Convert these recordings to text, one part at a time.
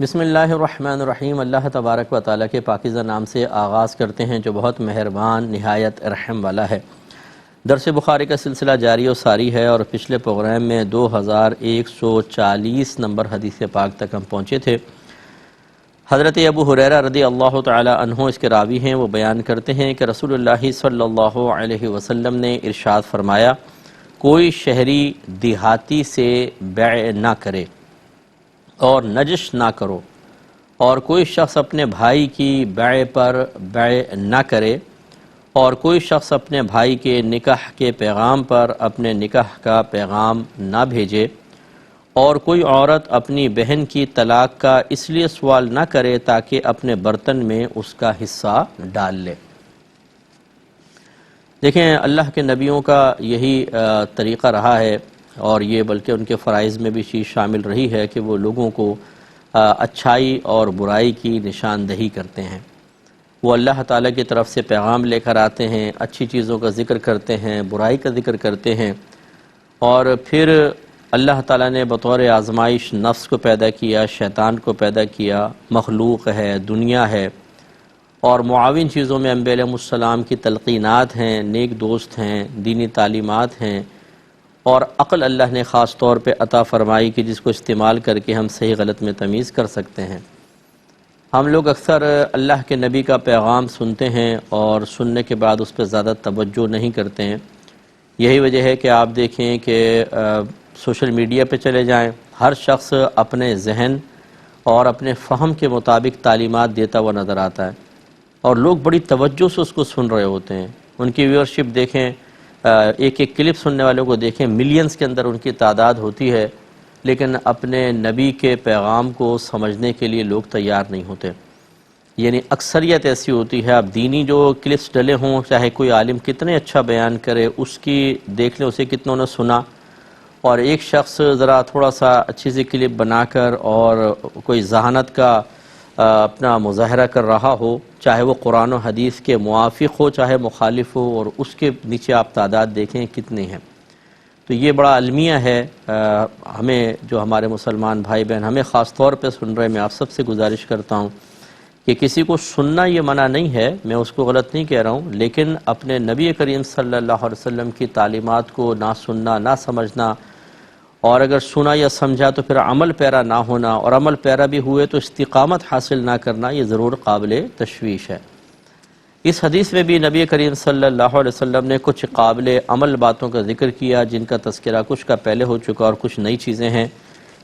بسم اللہ الرحمن الرحیم۔ اللہ تبارک و تعالیٰ کے پاکیزہ نام سے آغاز کرتے ہیں جو بہت مہربان نہایت رحم والا ہے۔ درس بخاری کا سلسلہ جاری و ساری ہے اور پچھلے پروگرام میں 2140 نمبر حدیث پاک تک ہم پہنچے تھے۔ حضرت ابو ہریرہ رضی اللہ تعالی عنہ اس کے راوی ہیں، وہ بیان کرتے ہیں کہ رسول اللہ صلی اللہ علیہ وسلم نے ارشاد فرمایا، کوئی شہری دیہاتی سے بیع نہ کرے اور نجش نہ کرو، اور کوئی شخص اپنے بھائی کی بیع پر بیع نہ کرے، اور کوئی شخص اپنے بھائی کے نکاح کے پیغام پر اپنے نکاح کا پیغام نہ بھیجے، اور کوئی عورت اپنی بہن کی طلاق کا اس لیے سوال نہ کرے تاکہ اپنے برتن میں اس کا حصہ ڈال لے۔ دیکھیں، اللہ کے نبیوں کا یہی طریقہ رہا ہے، اور یہ بلکہ ان کے فرائض میں بھی چیز شامل رہی ہے کہ وہ لوگوں کو اچھائی اور برائی کی نشاندہی کرتے ہیں۔ وہ اللہ تعالیٰ کی طرف سے پیغام لے کر آتے ہیں، اچھی چیزوں کا ذکر کرتے ہیں، برائی کا ذکر کرتے ہیں، اور پھر اللہ تعالیٰ نے بطور آزمائش نفس کو پیدا کیا، شیطان کو پیدا کیا، مخلوق ہے، دنیا ہے، اور معاون چیزوں میں انبیاء علیہ السلام کی تلقینات ہیں، نیک دوست ہیں، دینی تعلیمات ہیں، اور عقل اللہ نے خاص طور پہ عطا فرمائی کہ جس کو استعمال کر کے ہم صحیح غلط میں تمیز کر سکتے ہیں۔ ہم لوگ اکثر اللہ کے نبی کا پیغام سنتے ہیں اور سننے کے بعد اس پہ زیادہ توجہ نہیں کرتے ہیں۔ یہی وجہ ہے کہ آپ دیکھیں کہ سوشل میڈیا پہ چلے جائیں، ہر شخص اپنے ذہن اور اپنے فہم کے مطابق تعلیمات دیتا ہوا نظر آتا ہے، اور لوگ بڑی توجہ سے اس کو سن رہے ہوتے ہیں۔ ان کی ویورشپ دیکھیں، ایک ایک کلپ سننے والوں کو دیکھیں، ملینز کے اندر ان کی تعداد ہوتی ہے، لیکن اپنے نبی کے پیغام کو سمجھنے کے لیے لوگ تیار نہیں ہوتے۔ یعنی اکثریت ایسی ہوتی ہے، اب دینی جو کلپس ڈلے ہوں، چاہے کوئی عالم کتنے اچھا بیان کرے، اس کی دیکھ لیں اسے کتنوں نے سنا، اور ایک شخص ذرا تھوڑا سا اچھی سی کلپ بنا کر اور کوئی ذہانت کا اپنا مظاہرہ کر رہا ہو، چاہے وہ قرآن و حدیث کے موافق ہو چاہے مخالف ہو، اور اس کے نیچے آپ تعداد دیکھیں کتنی ہیں۔ تو یہ بڑا المیہ ہے۔ ہمیں جو ہمارے مسلمان بھائی بہن ہمیں خاص طور پہ سن رہے ہیں، میں آپ سب سے گزارش کرتا ہوں کہ کسی کو سننا یہ منع نہیں ہے، میں اس کو غلط نہیں کہہ رہا ہوں، لیکن اپنے نبی کریم صلی اللہ علیہ وسلم کی تعلیمات کو نہ سننا، نہ سمجھنا، اور اگر سنا یا سمجھا تو پھر عمل پیرا نہ ہونا، اور عمل پیرا بھی ہوئے تو استقامت حاصل نہ کرنا، یہ ضرور قابل تشویش ہے۔ اس حدیث میں بھی نبی کریم صلی اللہ علیہ وسلم نے کچھ قابل عمل باتوں کا ذکر کیا، جن کا تذکرہ کچھ کا پہلے ہو چکا اور کچھ نئی چیزیں ہیں۔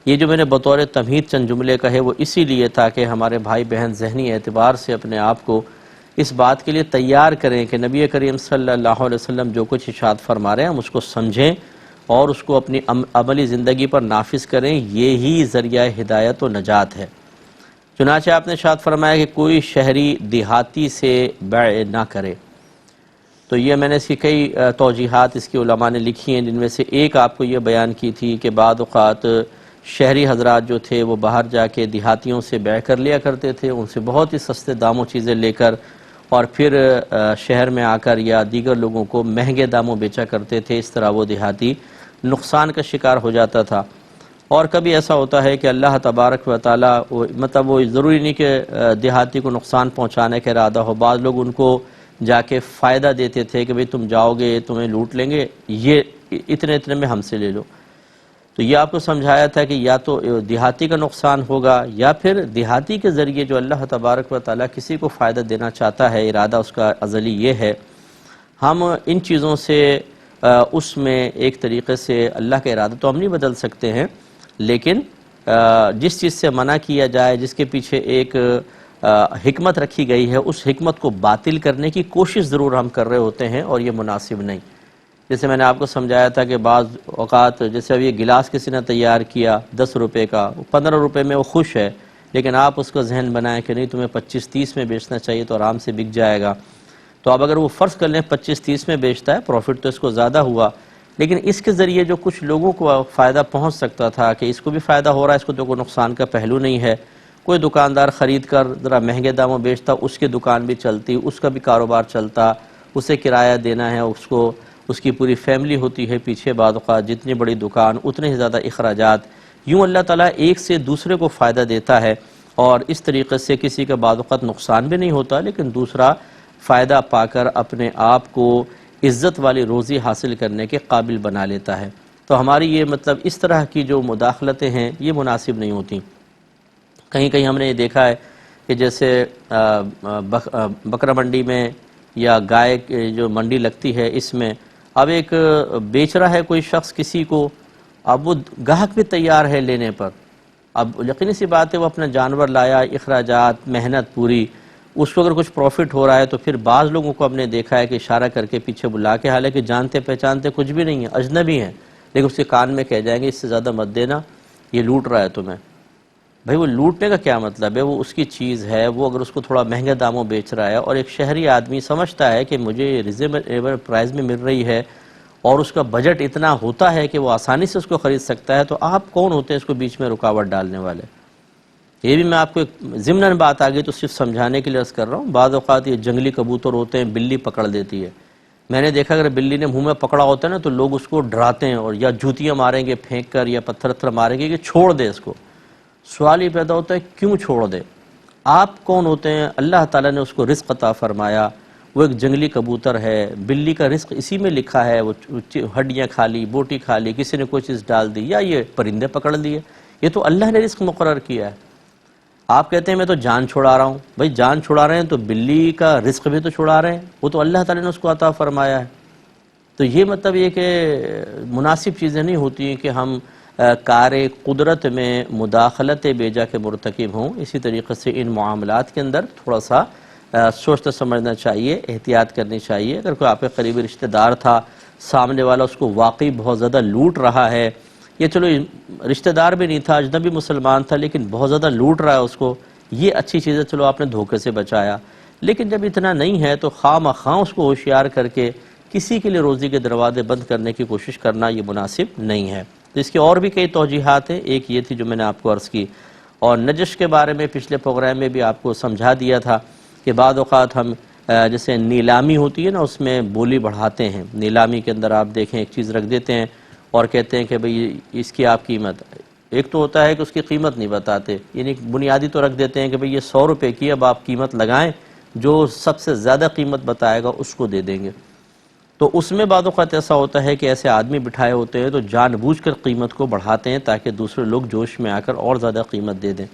یہ جو میں نے بطور تمہید چند جملے کہے وہ اسی لیے تاکہ ہمارے بھائی بہن ذہنی اعتبار سے اپنے آپ کو اس بات کے لیے تیار کریں کہ نبی کریم صلی اللہ علیہ وسلم جو کچھ ارشاد فرما رہے ہیں ہم اس کو سمجھیں اور اس کو اپنی عملی زندگی پر نافذ کریں، یہی ذریعہ ہدایت و نجات ہے۔ چنانچہ آپ نے ارشاد فرمایا کہ کوئی شہری دیہاتی سے بیع نہ کرے۔ تو یہ میں نے اس کی کئی توجیحات اس کی علماء نے لکھی ہیں، جن میں سے ایک آپ کو یہ بیان کی تھی کہ بعض اوقات شہری حضرات جو تھے وہ باہر جا کے دیہاتیوں سے بیع کر لیا کرتے تھے، ان سے بہت ہی سستے داموں چیزیں لے کر، اور پھر شہر میں آ کر یا دیگر لوگوں کو مہنگے داموں بیچا کرتے تھے۔ اس طرح وہ دیہاتی نقصان کا شکار ہو جاتا تھا۔ اور کبھی ایسا ہوتا ہے کہ اللہ تبارک و تعالیٰ مطلب وہ ضروری نہیں کہ دیہاتی کو نقصان پہنچانے کا ارادہ ہو، بعض لوگ ان کو جا کے فائدہ دیتے تھے کہ بھئی تم جاؤ گے تمہیں لوٹ لیں گے، یہ اتنے اتنے میں ہم سے لے لو۔ تو یہ آپ کو سمجھایا تھا کہ یا تو دیہاتی کا نقصان ہوگا، یا پھر دیہاتی کے ذریعے جو اللہ تبارک و تعالیٰ کسی کو فائدہ دینا چاہتا ہے، ارادہ اس کا ازلی یہ ہے۔ ہم ان چیزوں سے اس میں ایک طریقے سے اللہ کا ارادہ تو ہم نہیں بدل سکتے ہیں، لیکن جس چیز سے منع کیا جائے، جس کے پیچھے ایک حکمت رکھی گئی ہے، اس حکمت کو باطل کرنے کی کوشش ضرور ہم کر رہے ہوتے ہیں، اور یہ مناسب نہیں۔ جیسے میں نے آپ کو سمجھایا تھا کہ بعض اوقات جیسے اب یہ گلاس کسی نے تیار کیا 10 روپے کا، 15 روپے میں وہ خوش ہے، لیکن آپ اس کا ذہن بنائیں کہ نہیں تمہیں 25-30 میں بیچنا چاہیے تو آرام سے بک جائے گا۔ تو اب اگر وہ فرض کر لیں 25-30 میں بیچتا ہے، پروفٹ تو اس کو زیادہ ہوا، لیکن اس کے ذریعے جو کچھ لوگوں کو فائدہ پہنچ سکتا تھا کہ اس کو بھی فائدہ ہو رہا ہے، اس کو تو کوئی نقصان کا پہلو نہیں ہے، کوئی دکاندار خرید کر ذرا مہنگے داموں بیچتا، اس کی دکان بھی چلتی، اس کا بھی کاروبار چلتا، اسے کرایہ دینا ہے اس کو، اس کی پوری فیملی ہوتی ہے پیچھے، بعض اوقات جتنی بڑی دکان اتنے ہی زیادہ اخراجات، یوں اللہ تعالیٰ ایک سے دوسرے کو فائدہ دیتا ہے۔ اور اس طریقے سے کسی کا بعض اوقات نقصان بھی نہیں ہوتا، لیکن دوسرا فائدہ پا کر اپنے آپ کو عزت والی روزی حاصل کرنے کے قابل بنا لیتا ہے۔ تو ہماری یہ مطلب اس طرح کی جو مداخلتیں ہیں یہ مناسب نہیں ہوتی۔ کہیں کہیں ہم نے یہ دیکھا ہے کہ جیسے بکرا منڈی میں یا گائے جو منڈی لگتی ہے، اس میں اب ایک بیچ رہا ہے کوئی شخص کسی کو، اب وہ گاہک بھی تیار ہے لینے پر، اب یقینی سی بات ہے وہ اپنا جانور لایا، اخراجات، محنت پوری، اس کو اگر کچھ پروفٹ ہو رہا ہے تو پھر بعض لوگوں کو ہم نے دیکھا ہے کہ اشارہ کر کے پیچھے بلا کے، حالانکہ جانتے پہچانتے کچھ بھی نہیں ہیں، اجنبی ہیں، لیکن اس کے کان میں کہہ جائیں گے اس سے زیادہ مت دینا، یہ لوٹ رہا ہے تمہیں۔ بھائی وہ لوٹنے کا کیا مطلب ہے؟ وہ اس کی چیز ہے، وہ اگر اس کو تھوڑا مہنگے داموں بیچ رہا ہے اور ایک شہری آدمی سمجھتا ہے کہ مجھے ریزنیبل پرائز میں مل رہی ہے اور اس کا بجٹ اتنا ہوتا ہے کہ وہ آسانی سے اس کو خرید سکتا ہے، تو آپ کون ہوتے ہیں اس کو بیچ میں رکاوٹ ڈالنے والے؟ یہ بھی میں آپ کو ایک ضمناً بات آ گئی تو صرف سمجھانے کے لیے عرض کر رہا ہوں۔ بعض اوقات یہ جنگلی کبوتر ہوتے ہیں، بلی پکڑ دیتی ہے، میں نے دیکھا اگر بلی نے منہ میں پکڑا ہوتا ہے نا تو لوگ اس کو ڈراتے ہیں اور یا جوتیاں ماریں گے پھینک کر یا پتھر ماریں گے کہ چھوڑ دے اس کو۔ سوال یہ پیدا ہوتا ہے کیوں چھوڑ دے؟ آپ کون ہوتے ہیں؟ اللہ تعالیٰ نے اس کو رزق عطا فرمایا، وہ ایک جنگلی کبوتر ہے، بلی کا رزق اسی میں لکھا ہے، وہ ہڈیاں کھا لی، بوٹی کھا لی، کسی نے کوئی چیز ڈال دی یا یہ پرندے پکڑ لیے، یہ تو اللہ نے رزق مقرر کیا ہے۔ آپ کہتے ہیں میں تو جان چھڑا رہا ہوں، بھائی جان چھڑا رہے ہیں تو بلی کا رزق بھی تو چھڑا رہے ہیں، وہ تو اللہ تعالیٰ نے اس کو عطا فرمایا ہے۔ تو یہ مطلب یہ کہ مناسب چیزیں نہیں ہوتی ہیں کہ ہم کار قدرت میں مداخلت بیجا کے مرتکب ہوں۔ اسی طریقے سے ان معاملات کے اندر تھوڑا سا سوچنا سمجھنا چاہیے، احتیاط کرنی چاہیے۔ اگر کوئی آپ کے قریبی رشتہ دار تھا، سامنے والا اس کو واقعی بہت زیادہ لوٹ رہا ہے، یہ چلو رشتہ دار بھی نہیں تھا، اجنبی مسلمان تھا لیکن بہت زیادہ لوٹ رہا ہے اس کو، یہ اچھی چیز ہے، چلو آپ نے دھوکے سے بچایا۔ لیکن جب اتنا نہیں ہے تو خواہ مخواہ اس کو ہوشیار کر کے کسی کے لیے روزی کے دروازے بند کرنے کی کوشش کرنا یہ مناسب نہیں ہے۔ تو اس کے اور بھی کئی توجیحات ہیں، ایک یہ تھی جو میں نے آپ کو عرض کی، اور نجش کے بارے میں پچھلے پروگرام میں بھی آپ کو سمجھا دیا تھا کہ بعض اوقات ہم جیسے نیلامی ہوتی ہے نا، اس میں بولی بڑھاتے ہیں، نیلامی کے اندر آپ دیکھیں ایک چیز رکھ دیتے ہیں اور کہتے ہیں کہ بھئی اس کی آپ قیمت، ایک تو ہوتا ہے کہ اس کی قیمت نہیں بتاتے، یعنی بنیادی تو رکھ دیتے ہیں کہ بھئی یہ 100 روپے کی، اب آپ قیمت لگائیں، جو سب سے زیادہ قیمت بتائے گا اس کو دے دیں گے۔ تو اس میں بعض اوقات ایسا ہوتا ہے کہ ایسے آدمی بٹھائے ہوتے ہیں تو جان بوجھ کر قیمت کو بڑھاتے ہیں تاکہ دوسرے لوگ جوش میں آ کر اور زیادہ قیمت دے دیں۔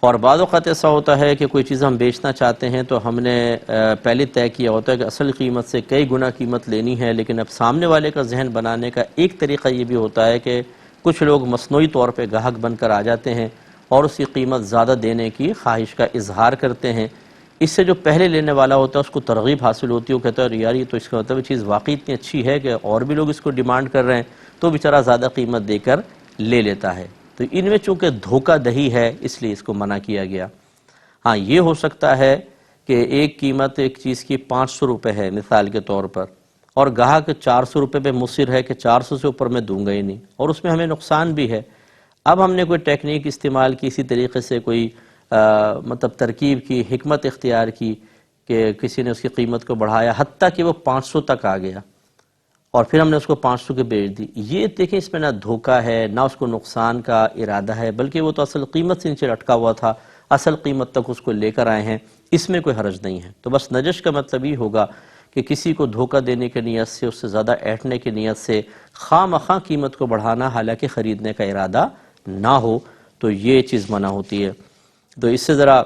اور بعض اوقات ایسا ہوتا ہے کہ کوئی چیز ہم بیچنا چاہتے ہیں تو ہم نے پہلے طے کیا ہوتا ہے کہ اصل قیمت سے کئی گنا قیمت لینی ہے، لیکن اب سامنے والے کا ذہن بنانے کا ایک طریقہ یہ بھی ہوتا ہے کہ کچھ لوگ مصنوعی طور پہ گاہک بن کر آ جاتے ہیں اور اس کی قیمت زیادہ دینے کی خواہش کا اظہار کرتے ہیں۔ اس سے جو پہلے لینے والا ہوتا ہے اس کو ترغیب حاصل ہوتی ہے، وہ کہتا ہے یار یہ تو اس کا مطلب چیز واقعی اتنی اچھی ہے کہ اور بھی لوگ اس کو ڈیمانڈ کر رہے ہیں، تو بیچارہ زیادہ قیمت دے کر لے لیتا ہے۔ تو ان میں چونکہ دھوکہ دہی ہے اس لیے اس کو منع کیا گیا۔ ہاں یہ ہو سکتا ہے کہ ایک قیمت ایک چیز کی 500 روپے ہے مثال کے طور پر، اور گاہک 400 روپے پہ مصر ہے کہ 400 سے اوپر میں دوں گا ہی نہیں، اور اس میں ہمیں نقصان بھی ہے۔ اب ہم نے کوئی ٹیکنیک استعمال کی، اسی طریقے سے کوئی مطلب ترکیب کی، حکمت اختیار کی کہ کسی نے اس کی قیمت کو بڑھایا حتیٰ کہ وہ 500 تک آ گیا، اور پھر ہم نے اس کو 500 کے بیچ دی۔ یہ دیکھیں اس میں نہ دھوکہ ہے نہ اس کو نقصان کا ارادہ ہے، بلکہ وہ تو اصل قیمت سے نیچے لٹکا ہوا تھا، اصل قیمت تک اس کو لے کر آئے ہیں، اس میں کوئی حرج نہیں ہے۔ تو بس نجش کا مطلب یہ ہوگا کہ کسی کو دھوکہ دینے کی نیت سے، اس سے زیادہ ایٹھنے کی نیت سے خواہ مخواہ قیمت کو بڑھانا حالانکہ خریدنے کا ارادہ نہ ہو، تو یہ چیز منع ہوتی ہے۔ تو اس سے ذرا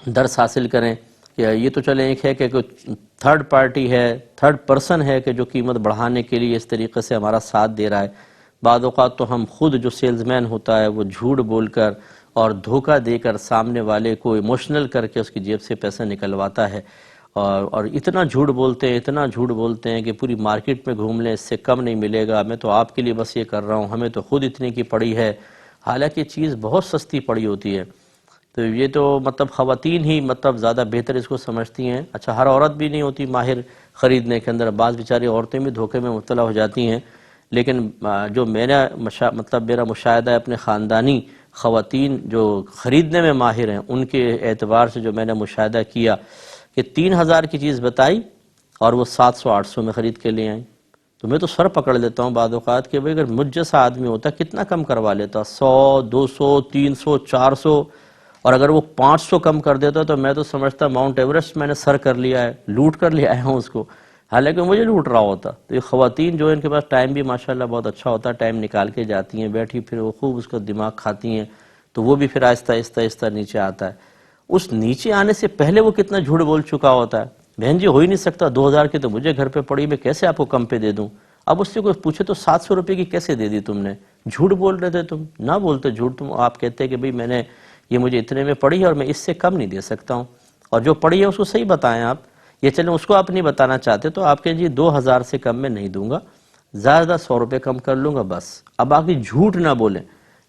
درس حاصل کریں کہ یہ تو چلیں ایک ہے کہ کوئی تھرڈ پارٹی ہے، تھرڈ پرسن ہے کہ جو قیمت بڑھانے کے لیے اس طریقے سے ہمارا ساتھ دے رہا ہے۔ بعض اوقات تو ہم خود جو سیلز مین ہوتا ہے وہ جھوٹ بول کر اور دھوکہ دے کر سامنے والے کو ایموشنل کر کے اس کی جیب سے پیسہ نکلواتا ہے، اور اتنا جھوٹ بولتے ہیں، اتنا جھوٹ بولتے ہیں کہ پوری مارکیٹ میں گھوم لیں اس سے کم نہیں ملے گا، میں تو آپ کے لیے بس یہ کر رہا ہوں، ہمیں تو خود اتنے کی پڑی ہے، حالانکہ چیز بہت سستی پڑی ہوتی ہے۔ تو یہ تو مطلب خواتین ہی مطلب زیادہ بہتر اس کو سمجھتی ہیں۔ اچھا ہر عورت بھی نہیں ہوتی ماہر خریدنے کے اندر، بعض بیچاری عورتیں بھی دھوکے میں مبتلا ہو جاتی ہیں، لیکن جو میرا میرا مشاہدہ ہے اپنے خاندانی خواتین جو خریدنے میں ماہر ہیں ان کے اعتبار سے جو میں نے مشاہدہ کیا کہ 3000 کی چیز بتائی اور وہ 700 800 میں خرید کے لے آئیں، تو میں تو سر پکڑ لیتا ہوں بعض اوقات کہ بھئی اگر مجھ جیسا آدمی ہوتا کتنا کم کروا لیتا، 100 200 300 400، اور اگر وہ 500 کم کر دیتا تو میں تو سمجھتا ماؤنٹ ایوریسٹ میں نے سر کر لیا ہے، لوٹ کر لیا ہوں اس کو، حالانکہ مجھے لوٹ رہا ہوتا۔ تو یہ خواتین جو ان کے پاس ٹائم بھی ماشاءاللہ بہت اچھا ہوتا ہے، ٹائم نکال کے جاتی ہیں، بیٹھی پھر وہ خوب اس کا دماغ کھاتی ہیں، تو وہ بھی پھر آہستہ آہستہ آہستہ نیچے آتا ہے۔ اس نیچے آنے سے پہلے وہ کتنا جھوٹ بول چکا ہوتا ہے، بہن جی ہو ہی نہیں سکتا، 2000 کی تو مجھے گھر پہ پڑی، میں کیسے آپ کو کم پہ دے دوں؟ اب اس سے کوئی پوچھے تو 700 روپے کی کیسے دے دی تم نے؟ جھوٹ بول رہے تھے تم، نہ بولتے جھوٹ، تم آپ کہتے کہ بھئی میں نے یہ مجھے اتنے میں پڑی ہے اور میں اس سے کم نہیں دے سکتا ہوں، اور جو پڑی ہے اس کو صحیح بتائیں آپ، یہ چلیں اس کو آپ نہیں بتانا چاہتے تو آپ کہیں جی 2000 سے کم میں نہیں دوں گا، زیادہ 100 روپے کم کر لوں گا بس۔ اب آگے جھوٹ نہ بولیں،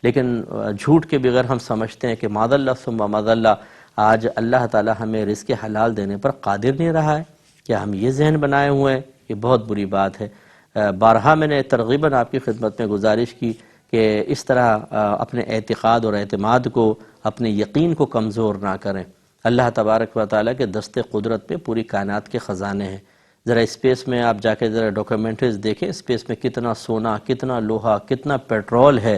لیکن جھوٹ کے بغیر ہم سمجھتے ہیں کہ معاذ اللہ ثم معاذ اللہ آج اللہ تعالی ہمیں رزق حلال دینے پر قادر نہیں رہا ہے، کیا ہم یہ ذہن بنائے ہوئے ہیں؟ یہ بہت بری بات ہے۔ بارہا میں نے ترغیباً آپ کی خدمت میں گزارش کی کہ اس طرح اپنے اعتقاد اور اعتماد کو، اپنے یقین کو کمزور نہ کریں۔ اللہ تبارک و تعالیٰ کے دست قدرت پہ پوری کائنات کے خزانے ہیں۔ ذرا اسپیس میں آپ جا کے ذرا ڈاکیومنٹریز دیکھیں، اسپیس میں کتنا سونا، کتنا لوہا، کتنا پیٹرول ہے،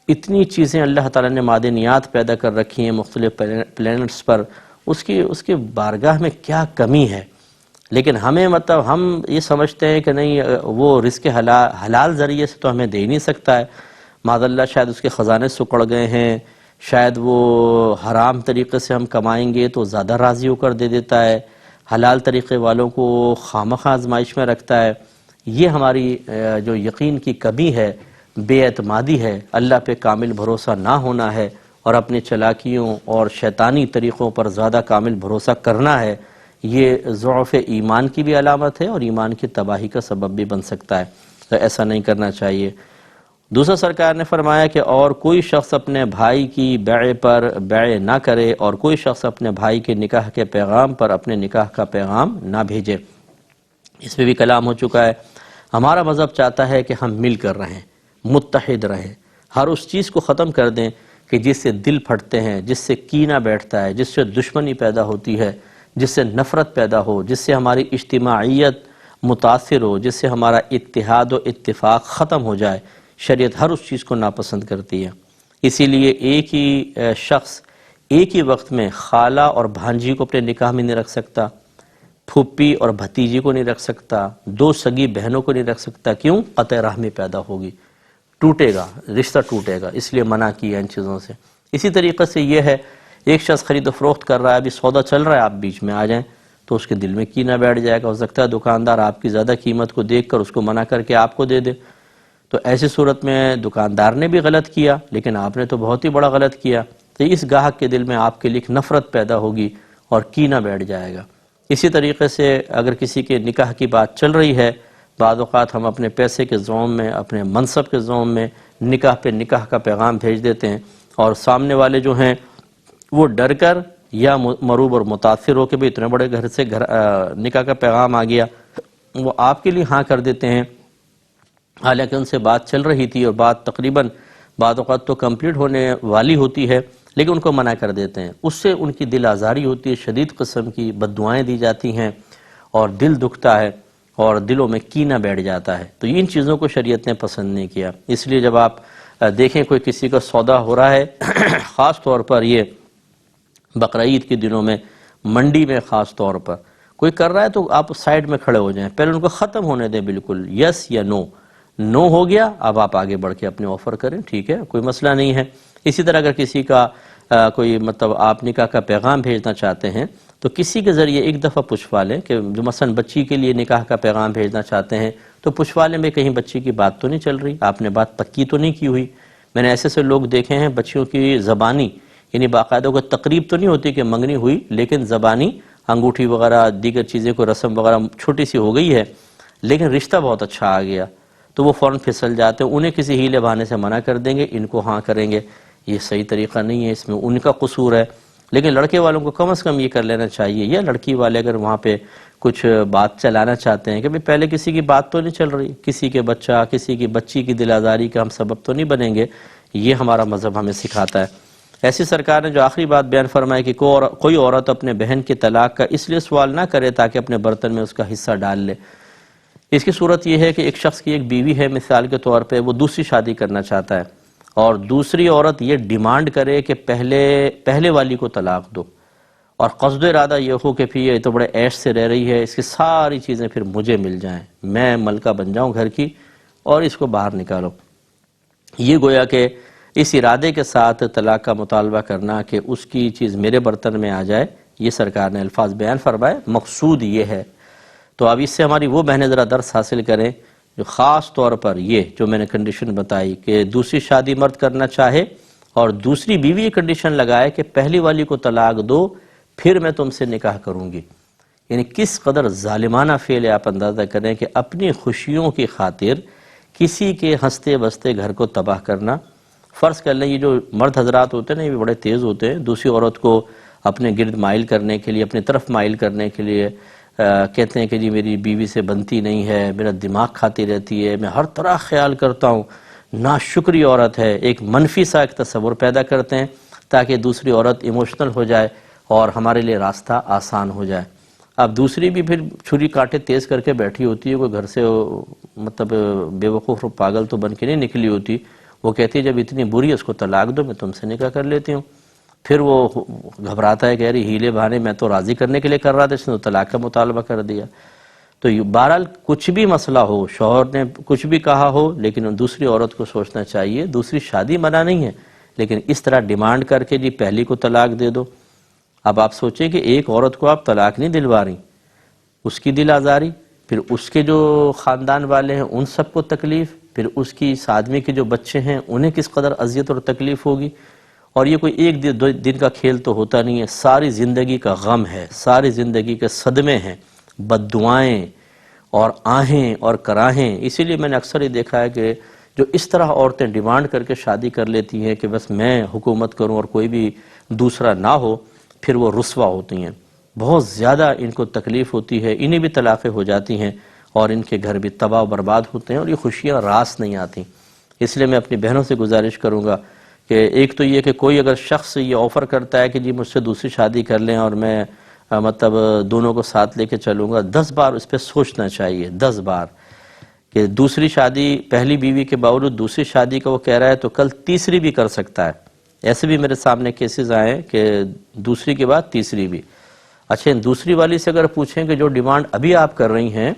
اتنی چیزیں اللہ تعالیٰ نے معدنیات پیدا کر رکھی ہیں مختلف پلینٹس پر، اس کی بارگاہ میں کیا کمی ہے؟ لیکن ہمیں مطلب ہم یہ سمجھتے ہیں کہ نہیں وہ رزق حلال ذریعے سے تو ہمیں دے ہی نہیں سکتا ہے، معاذ اللہ شاید اس کے خزانے سکڑ گئے ہیں، شاید وہ حرام طریقے سے ہم کمائیں گے تو زیادہ راضی ہو کر دے دیتا ہے، حلال طریقے والوں کو خامخواہ آزمائش میں رکھتا ہے۔ یہ ہماری جو یقین کی کمی ہے، بے اعتمادی ہے، اللہ پہ کامل بھروسہ نہ ہونا ہے، اور اپنی چلاکیوں اور شیطانی طریقوں پر زیادہ کامل بھروسہ کرنا ہے، یہ ضعف ایمان کی بھی علامت ہے اور ایمان کی تباہی کا سبب بھی بن سکتا ہے، تو ایسا نہیں کرنا چاہیے۔ دوسرا سرکار نے فرمایا کہ اور کوئی شخص اپنے بھائی کی بیع پر بیع نہ کرے، اور کوئی شخص اپنے بھائی کے نکاح کے پیغام پر اپنے نکاح کا پیغام نہ بھیجے۔ اس میں بھی کلام ہو چکا ہے۔ ہمارا مذہب چاہتا ہے کہ ہم مل کر رہیں، متحد رہیں، ہر اس چیز کو ختم کر دیں کہ جس سے دل پھٹتے ہیں، جس سے کینہ بیٹھتا ہے، جس سے دشمنی پیدا ہوتی ہے، جس سے نفرت پیدا ہو، جس سے ہماری اجتماعیت متاثر ہو، جس سے ہمارا اتحاد و اتفاق ختم ہو جائے۔ شریعت ہر اس چیز کو ناپسند کرتی ہے، اسی لیے ایک ہی شخص ایک ہی وقت میں خالہ اور بھانجی کو اپنے نکاح میں نہیں رکھ سکتا، پھوپھی اور بھتیجی کو نہیں رکھ سکتا، دو سگی بہنوں کو نہیں رکھ سکتا۔ کیوں؟ قطع رحمی پیدا ہوگی، ٹوٹے گا، رشتہ ٹوٹے گا، اس لیے منع کیا ان چیزوں سے۔ اسی طریقے سے یہ ہے، ایک شخص خرید و فروخت کر رہا ہے، ابھی سودا چل رہا ہے، آپ بیچ میں آ جائیں تو اس کے دل میں کینہ بیٹھ جائے گا، ہو سکتا ہے دکاندار آپ کی زیادہ قیمت کو دیکھ کر اس کو منع کر کے آپ کو دے دے، تو ایسی صورت میں دکاندار نے بھی غلط کیا، لیکن آپ نے تو بہت ہی بڑا غلط کیا، تو اس گاہک کے دل میں آپ کے لیے ایک نفرت پیدا ہوگی اور کینہ بیٹھ جائے گا۔ اسی طریقے سے اگر کسی کے نکاح کی بات چل رہی ہے، بعض اوقات ہم اپنے پیسے کے زوم میں، اپنے منصب کے زوم میں نکاح پہ نکاح کا پیغام بھیج دیتے ہیں، اور سامنے والے جو ہیں وہ ڈر کر یا مروب اور متاثر ہو کہ بھی اتنے بڑے گھر سے نکاح کا پیغام آ گیا، وہ آپ کے لیے ہاں کر دیتے ہیں، حالانکہ ان سے بات چل رہی تھی اور بات تقریباً بعض اوقات تو کمپلیٹ ہونے والی ہوتی ہے، لیکن ان کو منع کر دیتے ہیں۔ اس سے ان کی دل آزاری ہوتی ہے، شدید قسم کی بد دعائیں دی جاتی ہیں اور دل دکھتا ہے اور دلوں میں کینہ بیٹھ جاتا ہے، تو ان چیزوں کو شریعت نے پسند نہیں کیا۔ اس لیے جب آپ دیکھیں کوئی کسی کا سودا ہو رہا ہے، خاص طور پر یہ بقرعید کے دنوں میں منڈی میں خاص طور پر کوئی کر رہا ہے تو آپ سائڈ میں کھڑے ہو جائیں، پہلے ان کو ختم ہونے دیں، بالکل یس یا نو، نو ہو گیا اب آپ آگے بڑھ کے اپنے آفر کریں، ٹھیک ہے، کوئی مسئلہ نہیں ہے۔ اسی طرح اگر کسی کا کوئی مطلب آپ نکاح کا پیغام بھیجنا چاہتے ہیں تو کسی کے ذریعے ایک دفعہ پوچھوا لیں کہ جو مثلا بچی کے لیے نکاح کا پیغام بھیجنا چاہتے ہیں تو پوچھوا لیں میں کہیں بچی کی بات تو نہیں چل رہی، آپ نے بات پکی تو نہیں کی ہوئی۔ میں نے ایسے لوگ دیکھے ہیں بچیوں کی زبانی، یعنی باقاعدہ کوئی تقریب تو نہیں ہوتی کہ منگنی ہوئی، لیکن زبانی انگوٹھی وغیرہ دیگر چیزیں کو رسم وغیرہ چھوٹی سی ہو گئی ہے، لیکن رشتہ بہت اچھا آ گیا تو وہ فوراً پھسل جاتے ہیں، انہیں کسی ہیلے بہانے سے منع کر دیں گے، ان کو ہاں کریں گے۔ یہ صحیح طریقہ نہیں ہے، اس میں ان کا قصور ہے، لیکن لڑکے والوں کو کم از کم یہ کر لینا چاہیے، یا لڑکی والے اگر وہاں پہ کچھ بات چلانا چاہتے ہیں کہ پہلے کسی کی بات تو نہیں چل رہی، کسی کے بچہ، کسی کی بچی کی دل آزاری کا ہم سبب تو نہیں بنیں گے، یہ ہمارا مذہب ہمیں سکھاتا ہے۔ ایسی سرکار نے جو آخری بات بیان فرمائی کہ کوئی عورت اپنے بہن کے طلاق کا اس لیے سوال نہ کرے تاکہ اپنے برتن میں اس کا حصہ ڈال لے، اس کی صورت یہ ہے کہ ایک شخص کی ایک بیوی ہے مثال کے طور پہ، وہ دوسری شادی کرنا چاہتا ہے اور دوسری عورت یہ ڈیمانڈ کرے کہ پہلے والی کو طلاق دو، اور قصد و ارادہ یہ ہو کہ پھر یہ تو بڑے عیش سے رہ رہی ہے، اس کی ساری چیزیں پھر مجھے مل جائیں، میں ملکہ بن جاؤں گھر کی اور اس کو باہر نکالو۔ یہ گویا کہ اس ارادے کے ساتھ طلاق کا مطالبہ کرنا کہ اس کی چیز میرے برتن میں آ جائے، یہ سرکار نے الفاظ بیان فرمائے، مقصود یہ ہے۔ تو اب اس سے ہماری وہ بہنیں ذرا درس حاصل کریں جو خاص طور پر یہ جو میں نے کنڈیشن بتائی کہ دوسری شادی مرد کرنا چاہے اور دوسری بیوی یہ کنڈیشن لگائے کہ پہلی والی کو طلاق دو پھر میں تم سے نکاح کروں گی، یعنی کس قدر ظالمانہ فعل ہے۔ آپ اندازہ کریں کہ اپنی خوشیوں کی خاطر کسی کے ہنستے بستے گھر کو تباہ کرنا۔ فرض کر لیں یہ جو مرد حضرات ہوتے ہیں نا، یہ بھی بڑے تیز ہوتے ہیں، دوسری عورت کو اپنے گرد مائل کرنے کے لیے، اپنی طرف مائل کرنے کے لیے کہتے ہیں کہ جی میری بیوی سے بنتی نہیں ہے، میرا دماغ کھاتی رہتی ہے، میں ہر طرح خیال کرتا ہوں، ناشکری عورت ہے، ایک منفی سا ایک تصور پیدا کرتے ہیں تاکہ دوسری عورت ایموشنل ہو جائے اور ہمارے لیے راستہ آسان ہو جائے۔ اب دوسری بھی پھر چھری کانٹے تیز کر کے بیٹھی ہوتی ہے، کوئی گھر سے مطلب بے وقوف اور پاگل تو بن کے نہیں نکلی ہوتی، وہ کہتی ہے جب اتنی بری ہے اس کو طلاق دو، میں تم سے نکاح کر لیتی ہوں۔ پھر وہ گھبراتا ہے کہ یاری ہیلے بہانے میں تو راضی کرنے کے لیے کر رہا تھا، اس نے تو طلاق کا مطالبہ کر دیا۔ تو بہرحال کچھ بھی مسئلہ ہو، شوہر نے کچھ بھی کہا ہو، لیکن دوسری عورت کو سوچنا چاہیے دوسری شادی منع نہیں ہے، لیکن اس طرح ڈیمانڈ کر کے جی پہلی کو طلاق دے دو۔ اب آپ سوچیں کہ ایک عورت کو آپ طلاق نہیں دلوا رہی، اس کی دل آزاری، پھر اس کے جو خاندان والے ہیں ان سب کو تکلیف، پھر اس کی اس آدمی کے جو بچے ہیں انہیں کس قدر اذیت اور تکلیف ہوگی۔ اور یہ کوئی ایک دن کا کھیل تو ہوتا نہیں ہے، ساری زندگی کا غم ہے، ساری زندگی کے صدمے ہیں، بد دعائیں اور آہیں اور کراہیں۔ اسی لیے میں نے اکثر یہ دیکھا ہے کہ جو اس طرح عورتیں ڈیمانڈ کر کے شادی کر لیتی ہیں کہ بس میں حکومت کروں اور کوئی بھی دوسرا نہ ہو، پھر وہ رسوا ہوتی ہیں، بہت زیادہ ان کو تکلیف ہوتی ہے، انہیں بھی طلاقیں ہو جاتی ہیں اور ان کے گھر بھی تباہ و برباد ہوتے ہیں اور یہ خوشیاں راس نہیں آتی۔ اس لیے میں اپنی بہنوں سے گزارش کروں گا کہ ایک تو یہ کہ کوئی اگر شخص یہ آفر کرتا ہے کہ جی مجھ سے دوسری شادی کر لیں اور میں مطلب دونوں کو ساتھ لے کے چلوں گا، 10 بار اس پہ سوچنا چاہیے، 10 بار کہ دوسری شادی پہلی بیوی کے باوجود دوسری شادی کا وہ کہہ رہا ہے تو کل تیسری بھی کر سکتا ہے۔ ایسے بھی میرے سامنے کیسز آئے ہیں کہ دوسری کے بعد تیسری بھی۔ اچھا دوسری والی سے اگر پوچھیں کہ جو ڈیمانڈ ابھی آپ کر رہی ہیں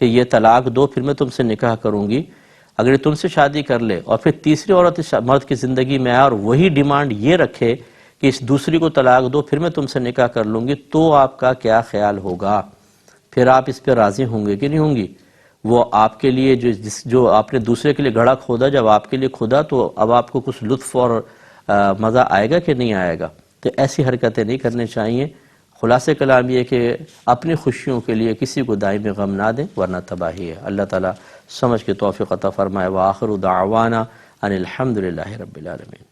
کہ یہ طلاق دو پھر میں تم سے نکاح کروں گی، اگر یہ تم سے شادی کر لے اور پھر تیسری عورت اس مرد کی زندگی میں آئے اور وہی ڈیمانڈ یہ رکھے کہ اس دوسری کو طلاق دو پھر میں تم سے نکاح کر لوں گی، تو آپ کا کیا خیال ہوگا؟ پھر آپ اس پہ راضی ہوں گے کہ نہیں ہوں گی؟ وہ آپ کے لیے جو آپ نے دوسرے کے لیے گڑھا کھودا، جب آپ کے لیے کھودا تو اب آپ کو کچھ لطف اور مزہ آئے گا کہ نہیں آئے گا؟ تو ایسی حرکتیں نہیں کرنی چاہیے۔ خلاصہ کلام یہ کہ اپنی خوشیوں کے لیے کسی کو دائمی غم نہ دیں ورنہ تباہی ہے۔ اللہ تعالیٰ سمجھ کے توفیق عطا فرمائے۔ وآخر دعوانا ان الحمدللہ رب العالمین۔